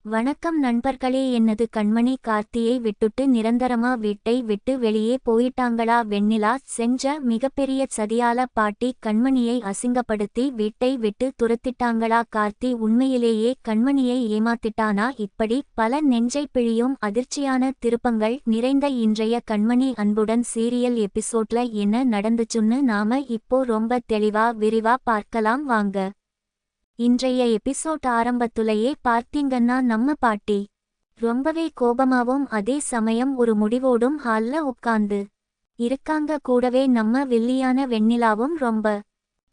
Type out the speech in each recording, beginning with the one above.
வணக்கம் நண்பர்களே. என்னது கண்மணி கார்த்தியை விட்டுட்டு நிரந்தரமா வீட்டை விட்டு வெளியே போயிட்டாங்களா? வெண்ணிலா செஞ்ச மிகப்பெரிய சதியால பாட்டி கண்மணியை அசிங்கப்படுத்தி வீட்டை விட்டு துரத்திட்டாங்களா? கார்த்தி உண்மையிலேயே கண்மணியை ஏமாத்திட்டானா? இப்படி பல நெஞ்சை பிழியும் அதிர்ச்சியான திருப்பங்கள் நிறைந்த இன்றைய கண்மணி அன்புடன் சீரியல் எபிசோட்ல என்ன நடந்துச்சுன்னு நாம இப்போ ரொம்ப தெளிவா விரிவா பார்க்கலாம் வாங்க. இன்றைய எபிசோட் ஆரம்பத்துலயே பார்த்தீங்கன்னா நம்ம பாட்டி ரொம்பவே கோபமாவும் அதே சமயம் ஒரு முடிவோடும் ஹால்ல உட்கார்ந்து இருக்காங்க. கூடவே நம்ம வில்லியான வெண்ணிலாவும் ரொம்ப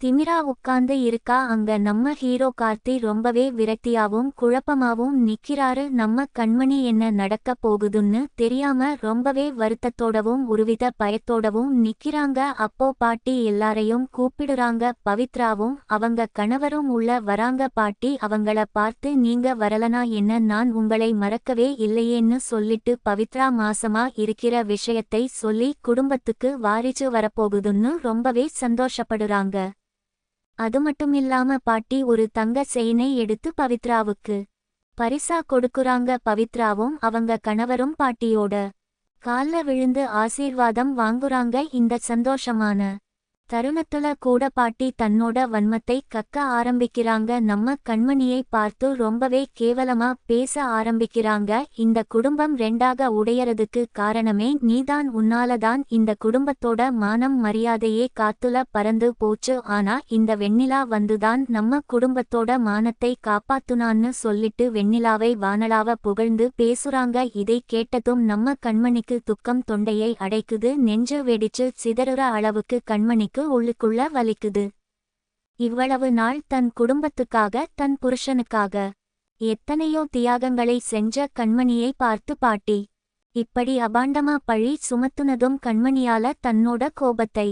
திமிரா உட்கார்ந்து இருக்கா. அங்க நம்ம ஹீரோ கார்த்தி ரொம்பவே விரக்தியாவும் குழப்பமாவும் நிக்கிறாரு. நம்ம கண்மணி என்ன நடக்க போகுதுன்னு தெரியாம ரொம்பவே வருத்தத்தோடவும் ஒருவித பயத்தோடவும் நிக்கிறாங்க. அப்போ பாட்டி எல்லாரையும் கூப்பிடுறாங்க. பவித்ராவும் அவங்க கணவரும் உள்ள வராங்க. பாட்டி அவங்கள பார்த்து நீங்க வரலனா என்ன, நான் உங்களை மறக்கவே இல்லையேன்னு சொல்லிட்டு பவித்ரா மாசமா இருக்கிற விஷயத்தை சொல்லி குடும்பத்துக்கு வாரிசு வரப்போகுதுன்னு ரொம்பவே சந்தோஷப்படுறாங்க. அதுமட்டுமில்லாம பாட்டி ஒரு தங்க செயினை எடுத்து பவித்ராவுக்கு பரிசா கொடுக்குறாங்க. பவித்ராவும் அவங்க கணவரும் பாட்டியோட கால்ல விழுந்து ஆசீர்வாதம் வாங்குறாங்க. இந்த சந்தோஷமான தருணத்துல கூட பாட்டி தன்னோட வன்மத்தை கக்க ஆரம்பிக்கிறாங்க. நம்ம கண்மணியை பார்த்து ரொம்பவே கேவலமா பேச ஆரம்பிக்கிறாங்க. இந்த குடும்பம் ரெண்டாக உடையறதுக்கு காரணமே நீதான், உன்னாலதான் இந்த குடும்பத்தோட மானம் மரியாதையே காத்துல பறந்து போச்சு. ஆனா இந்த வெண்ணிலா வந்துதான் நம்ம குடும்பத்தோட மானத்தை காப்பாத்துனான்னு சொல்லிட்டு வெண்ணிலாவை வானலாவ புகழ்ந்து பேசுறாங்க. இதை கேட்டதும் நம்ம கண்மணிக்கு துக்கம் தொண்டையை அடைக்குது. நெஞ்சு வெடிச்சு சிதறுற அளவுக்கு கண்மணிக்கு உள்ளுக்குள்ள வலிக்குது. இவ்வளவு நாள் தன் குடும்பத்துக்காக தன் புருஷனுக்காக எத்தனையோ தியாகங்களை செஞ்ச கண்மணியை பார்த்து பாட்டி இப்படி அபாண்டமா பழி சுமத்துனதும் கண்மணியால தன்னோட கோபத்தை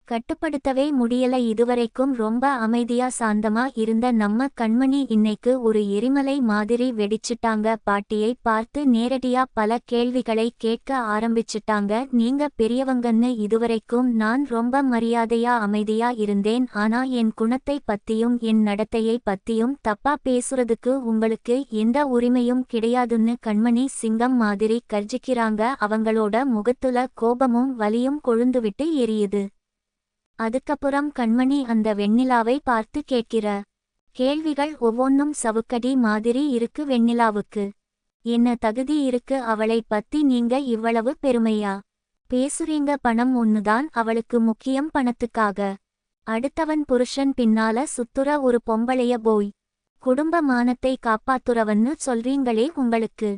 கட்டுப்படுத்தவே முடியல. இதுவரைக்கும் ரொம்ப அமைதியா சாந்தமா இருந்த நம்ம கண்மணி இன்னைக்கு ஒரு எரிமலை மாதிரி வெடிச்சிட்டாங்க. பாட்டியை பார்த்து நேரடியா பல கேள்விகளை கேட்க ஆரம்பிச்சிட்டாங்க. நீங்க பெரியவங்கன்னு இதுவரைக்கும் நான் ரொம்ப மரியாதையா அமைதியா இருந்தேன். ஆனா என் குணத்தை பத்தியும் என் நடத்தையை பத்தியும் தப்பா பேசுறதுக்கு உங்களுக்கு எந்த உரிமையும் கிடையாதுன்னு கண்மணி சிங்கம் மாதிரி கர்ஜிக்கிறாங்க. அவங்களோட முகத்துல கோபமும் வலியும் கொழுந்துவிட்டு எரியுது. அதுக்கப்புறம் கண்மணி அந்த வெண்ணிலாவை பார்த்து கேட்கிற கேள்விகள் ஒவ்வொன்னும் சவுக்கடி மாதிரி இருக்கு. வெண்ணிலாவுக்கு என்ன தகுதி இருக்கு? அவளை பத்தி நீங்க இவ்வளவு பெருமையா பேசுறீங்க? பணம் ஒண்ணுதான் அவளுக்கு முக்கியம். பணத்துக்காக அடுத்தவன் புருஷன் பின்னால சுத்துற ஒரு பொம்பளைய போய் குடும்ப மானத்தை காப்பாத்துறவன்னு சொல்றீங்களே, உங்களுக்கு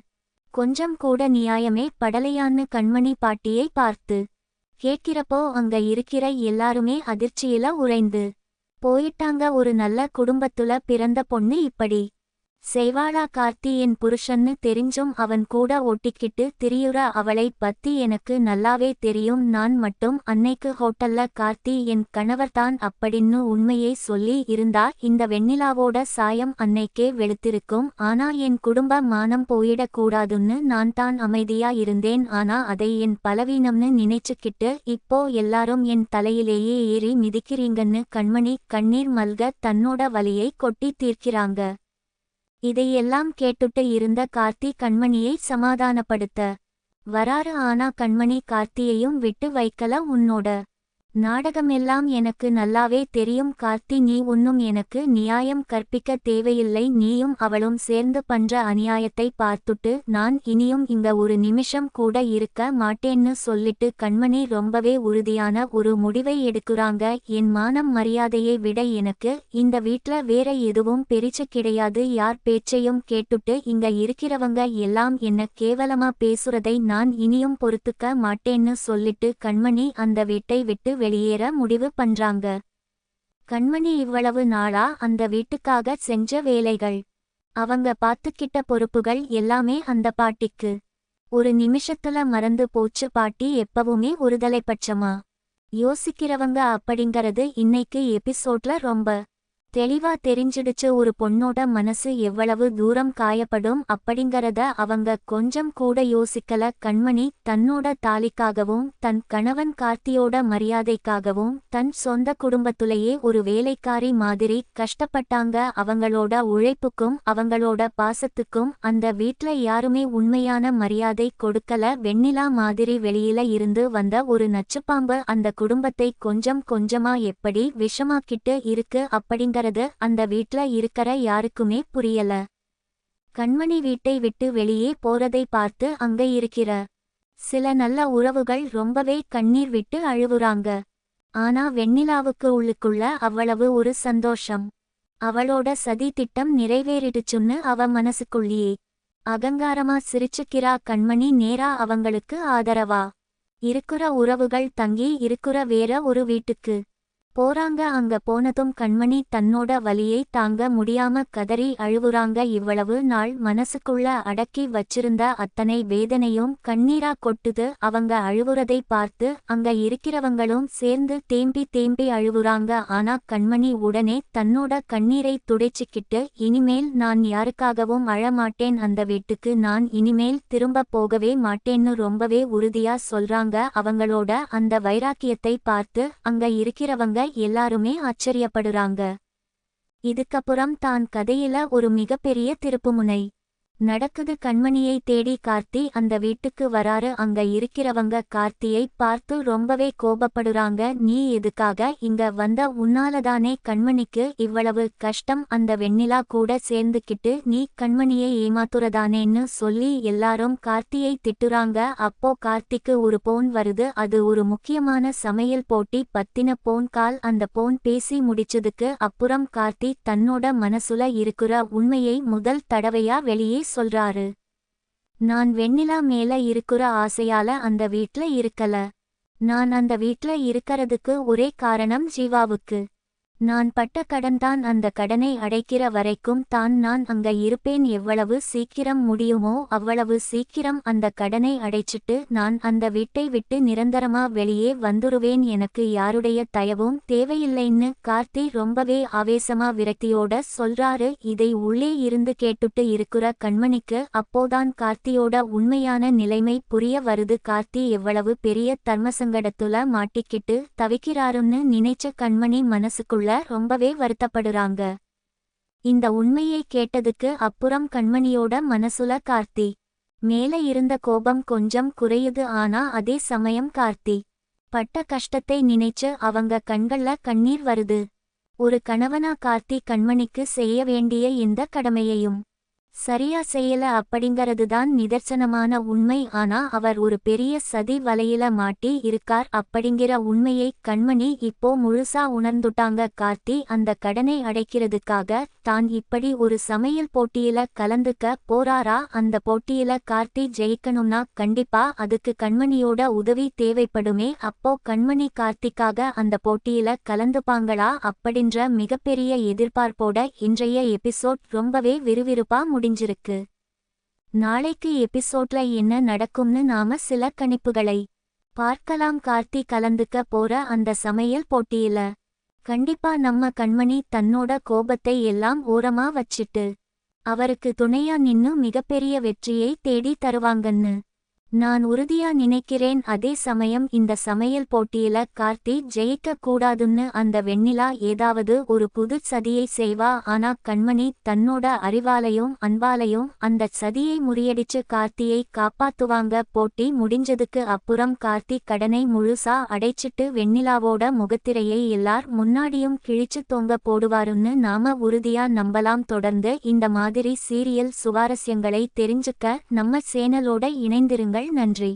கொஞ்சம் கூட நியாயமே படலையான்னு கண்மணி பாட்டியை பார்த்து கேட்கிறப்போ அங்க இருக்கிற எல்லாருமே அதிர்ச்சியில உறைந்து போயிட்டாங்க. ஒரு நல்ல குடும்பத்துல பிறந்த பொண்ணு இப்படி செய்வாளா? கார்த்தி என் புருஷன்னு தெரிஞ்சும் அவன் கூட ஒட்டிக்கிட்டு திரியுற அவளை பத்தி எனக்கு நல்லாவே தெரியும். நான் மட்டும் அன்னைக்கு ஹோட்டல்ல கார்த்தி என் கணவர்தான் அப்படின்னு உண்மையை சொல்லி இருந்தா இந்த வெண்ணிலாவோட சாயம் அன்னைக்கே வெளுத்திருக்கும். ஆனா என் குடும்ப மானம் போயிடக்கூடாதுன்னு நான் தான் அமைதியா இருந்தேன். ஆனா அதை என் பலவீனம்னு நினைச்சுக்கிட்டு இப்போ எல்லாரும் என் தலையிலேயே ஏறி மிதிக்கிறீங்கன்னு கண்மணி கண்ணீர் மல்க தன்னோட வலியை கொட்டி தீர்க்கிறாங்க. இதையெல்லாம் கேட்டுட்டு இருந்த கார்த்தி கண்மணியை சமாதானப்படுத்த வராரு. ஆனா கண்மணி கார்த்தியையும் விட்டு வைக்கல. உன்னோட நாடகமெல்லாம் எனக்கு நல்லாவே தெரியும் கார்த்தி, நீ ஒன்னும் எனக்கு நியாயம் கற்பிக்க தேவையில்லை. நீயும் அவளும் சேர்ந்து பண்ற அநியாயத்தை பார்த்துட்டு நான் இனியும் இங்க ஒரு நிமிஷம் கூட இருக்க மாட்டேன்னு சொல்லிட்டு கண்மணி ரொம்பவே உறுதியான ஒரு முடிவை எடுக்குறாங்க. என் மானம் மரியாதையை விட எனக்கு இந்த வீட்ல வேற எதுவும் பெரிச்சு கிடையாது. யார் பேச்சையும் கேட்டுட்டு இங்க இருக்கிறவங்க எல்லாம் என்ன கேவலமா பேசுறதை நான் இனியும் பொறுத்துக்க மாட்டேன்னு சொல்லிட்டு கண்மணி அந்த வீட்டை விட்டு வெளியேற முடிவு பண்றாங்க. கண்மணி இவ்வளவு நாளா அந்த வீட்டுக்காக செஞ்ச வேலைகள், அவங்க பார்த்துக்கிட்ட பொறுப்புகள் எல்லாமே அந்த பாட்டிக்கு ஒரு நிமிஷத்துல மறந்து போச்சு. பாட்டி எப்பவுமே ஒருதலைப்பட்சமா யோசிக்கிறவங்க அப்படிங்கறது இன்னைக்கு எபிசோட்ல ரொம்ப தெளிவா தெரிஞ்சிடுச்சு ஒரு பொண்ணோட மனசு எவ்வளவு தூரம் காயப்படும் அப்படிங்கறத அவங்க கொஞ்சம் கூட யோசிக்கல. கண்மணி தன்னோட தாலிக்காகவும் தன் கணவன் கார்த்தியோட மரியாதைக்காகவும் தன் சொந்த குடும்பத்துலேயே ஒரு வேலைக்காரி மாதிரி கஷ்டப்பட்டாங்க. அவங்களோட உழைப்புக்கும் அவங்களோட பாசத்துக்கும் அந்த வீட்ல யாருமே உண்மையான மரியாதை கொடுக்கல. வெண்ணிலா மாதிரி வெளியில இருந்து வந்த ஒரு நச்சுப்பாம்பு அந்த குடும்பத்தை கொஞ்சம் கொஞ்சமா எப்படி விஷமாக்கிட்டு இருக்கு அப்படிங்க அந்த வீட்ல இருக்கற யாருக்குமே புரியல. கண்மணி வீட்டை விட்டு வெளியே போறதை பார்த்து அங்க இருக்கிற சில நல்ல உறவுகள் ரொம்பவே கண்ணீர் விட்டு அழுவுறாங்க. ஆனா வெண்ணிலாவுக்கு உள்ளுக்குள்ள அவ்வளவு ஒரு சந்தோஷம். அவளோட சதி திட்டம் நிறைவேறிடுச்சுன்னு அவ மனசுக்குள்ளேயே அகங்காரமா சிரிச்சுக்கிறா. கண்மணி நேரா அவங்களுக்கு ஆதரவா இருக்குற உறவுகள் தங்கி இருக்குற வேற ஒரு வீட்டுக்கு போறாங்க. அங்க போனதும் கண்மணி தன்னோட வலியை தாங்க முடியாம கதறி அழுவுறாங்க. இவ்வளவு நாள் மனசுக்குள்ள அடக்கி வச்சிருந்த அத்தனை வேதனையும் கண்ணீரா கொட்டுது. அவங்க அழுவுறதை பார்த்து அங்க இருக்கிறவங்களும் சேர்ந்து தேம்பி தேம்பி அழுவுறாங்க. ஆனா கண்மணி உடனே தன்னோட கண்ணீரை துடைச்சிக்கிட்டு இனிமேல் நான் யாருக்காகவும் அழமாட்டேன், அந்த வீட்டுக்கு நான் இனிமேல் திரும்ப போகவே மாட்டேன்னு ரொம்பவே உறுதியா சொல்றாங்க. அவங்களோட அந்த வைராக்கியத்தை பார்த்து அங்க இருக்கிறவங்க எல்லாருமே ஆச்சரியப்படுறாங்க. இதுக்கப்புறம் தான் கதையில ஒரு மிகப்பெரிய திருப்புமுனை நடக்குது. கண்மணியை தேடி கார்த்தி அந்த வீட்டுக்கு வராரு. அங்க இருக்கிறவங்க கார்த்தியை பார்த்து ரொம்பவே கோபப்படுறாங்க. நீ எதுக்காக இங்க வந்த? உன்னாலதானே கண்மணிக்கு இவ்வளவு கஷ்டம். அந்த வெண்ணிலா கூட சேர்ந்துக்கிட்டு நீ கண்மணியை ஏமாத்துறதானேன்னு சொல்லி எல்லாரும் கார்த்தியை திட்டுறாங்க. அப்போ கார்த்திக்கு ஒரு போன் வருது. அது ஒரு முக்கியமான சமையல் போட்டி பத்தின போன் கால். அந்த போன் பேசி முடிச்சதுக்கு அப்புறம் கார்த்தி தன்னோட மனசுல இருக்கிற உண்மையை முதல் தடவையா வெளியே சொல்றாரு. நான் வெண்ணிலா மேல இருக்குற ஆசையால அந்த வீட்ல இருக்கல. நான் அந்த வீட்ல இருக்கறதுக்கு ஒரே காரணம் ஜீவாவுக்கு. நான் பட்ட கடன்தான். அந்த கடனை அடைக்கிற வரைக்கும் தான் நான் அங்க இருப்பேன். எவ்வளவு சீக்கிரம் முடியுமோ அவ்வளவு சீக்கிரம் அந்த கடனை அடைச்சிட்டு நான் அந்த வீட்டை விட்டு நிரந்தரமா வெளியே வந்துருவேன். எனக்கு யாருடைய தயவும் தேவையில்லைன்னு கார்த்தி ரொம்பவே ஆவேசமா விரக்தியோட சொல்றாரு. இதை உள்ளே இருந்து கேட்டுட்டு இருக்கிற கண்மணிக்கு அப்போதான் கார்த்தியோட உண்மையான நிலைமை புரிய வருது. கார்த்தி எவ்வளவு பெரிய தர்மசங்கடத்துல மாட்டிக்கிட்டு தவிக்கிறாருன்னு நினைச்ச கண்மணி மனசுக்குள்ள ரொம்பவே வருத்தப்படுறாங்க. இந்த உண்மையை கேட்டதுக்கு அப்புறம் கண்மணியோட மனசுல கார்த்தி மேல இருந்த கோபம் கொஞ்சம் குறையுது. ஆனா அதே சமயம் கார்த்தி பட்ட கஷ்டத்தை நினைச்சு அவங்க கண்கள்ல கண்ணீர் வருது. ஒரு கணவனா கார்த்தி கண்மணிக்கு செய்ய வேண்டிய இந்த கடமையையும் சரியா செய்யல அப்படிங்கறதுதான் நிதர்சனமான உண்மை. ஆனா அவர் ஒரு பெரிய சதி வலையில மாட்டி இருக்கார் அப்படிங்கிற உண்மையை கண்மணி இப்போ முழுசா உணர்ந்துட்டாங்க. கார்த்தி அந்த கடனை அடைக்கிறதுக்காக தான் இப்படி ஒரு சமையல் போட்டியில கலந்துக்க போறாரா? அந்த போட்டியில கார்த்தி ஜெயிக்கணும்னா கண்டிப்பா அதுக்கு கண்மணியோட உதவி தேவைப்படுமே. அப்போ கண்மணி கார்த்திக்காக அந்த போட்டியில கலந்துப்பாங்களா அப்படின்ற மிகப்பெரிய எதிர்பார்ப்போட இன்றைய எபிசோட் ரொம்பவே விறுவிறுப்பா முடிஞ்சிருக்கு. நாளைக்கு எபிசோட்ல என்ன நடக்கும்னு நாம சில கணிப்புகளை பார்க்கலாம். கார்த்தி கலந்துக்க போற அந்த சமையல் போட்டியில கண்டிப்பா நம்ம கண்மணி தன்னோட கோபத்தை எல்லாம் ஓரமா வச்சிட்டு அவருக்கு துணையா நின்னு மிகப்பெரிய வெற்றியை தேடி தருவாங்கன்னு நான் உறுதியா நினைக்கிறேன். அதே சமயம் இந்த சமையல் போட்டியில கார்த்தி ஜெயிக்க கூடாதுன்னு அந்த வெண்ணிலா ஏதாவது ஒரு புது சதியை செய்வா. ஆனா கண்மணி தன்னோட அறிவாலையும் அன்பாலையும் அந்த சதியை முறியடிச்சு கார்த்தியை காப்பாத்துவாங்க. போட்டி முடிஞ்சதுக்கு அப்புறம் கார்த்தி கடனை முழுசா அடைச்சிட்டு வெண்ணிலாவோட முகத்திரையை எல்லார் முன்னாடியும் கிழிச்சு தொங்க போடுவாருன்னு நாம உறுதியா நம்பலாம். தொடர்ந்து இந்த மாதிரி சீரியல் சுவாரஸ்யங்களை தெரிஞ்சுக்க நம்ம சேனலோட இணைந்திருங்கள். நன்றி.